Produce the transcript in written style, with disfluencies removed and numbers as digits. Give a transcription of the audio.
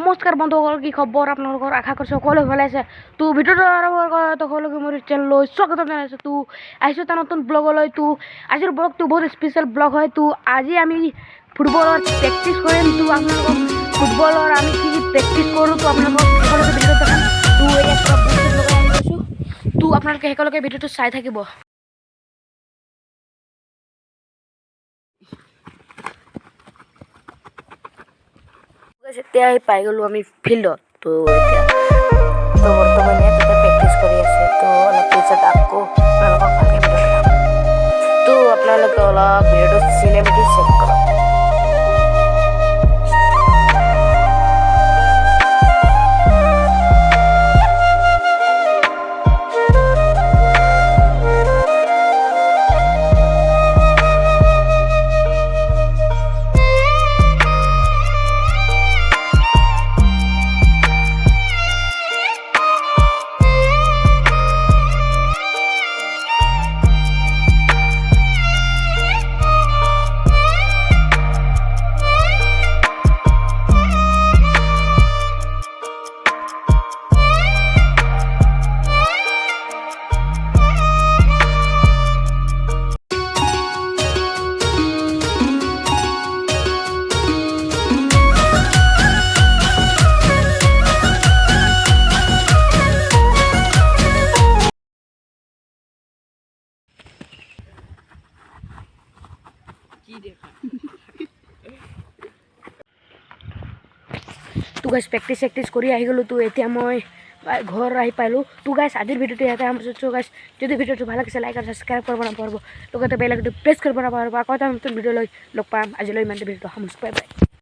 নমস্কাৰ বন্ধুসকল, কি খবৰ আপোনালোকৰ? আশা কৰিছোঁ সকলোৱে ভালে আছে। তো ভিডিঅ'টো আৰম্ভ কৰাৰ আগতে সকলোকে মোৰ চেনেললৈ স্বাগতম জনাইছোঁ। তো আহিছোঁ এটা নতুন ব্লগলৈ। তো আজিৰ ব্লগটো বহুত স্পেচিয়েল ব্লগ হয়। তো আজি আমি ফুটবলৰ প্ৰেক্টিছ কৰিম। তো আপোনালোকক ফুটবলৰ আমি কি প্ৰেক্টিছ কৰোঁ তো আপোনালোকক সকলোকে ভিডিঅ'টো দেখাম। তো এতিয়া বুট লগাই আহি গৈছোঁ। তো আপোনালোকে সকলোকে ভিডিঅ'টো চাই থাকিব। এতিয়া পাই গ'লোঁ আমি ফিল্ডত। তো এতিয়া বৰ্তমানে তাতে প্ৰেক্টিছ কৰি আছে। তো অলপ পিছত আকৌ আপোনালোকক ভালকৈ ভিডিঅ' দেখাম। তো আপোনালোকে অলপ ভিডিঅ'টো চিনেমেটিক চেক কৰক। তো গাইজ প্ৰেক্টিছ কৰি আহি গ'লোঁ। তো এতিয়া মই ঘৰ আহি পালোঁ। তো গাইজ আজিৰ ভিডিঅ'টো ইয়াতে সামৰিছোঁ। গাইজ যদি ভিডিঅ'টো ভাল লাগিছে লাইক আৰু ছাবস্ক্ৰাইব কৰিব নাপাহৰিব। লগতে বেল আইকনটো প্ৰেছ কৰিব নাপাহৰিব। আকৌ এটা নতুন ভিডিঅ'লৈ লগ পাম। আজিলৈ ইমানতে ভিডিঅ'টো সামৰিছোঁ। Bye bye.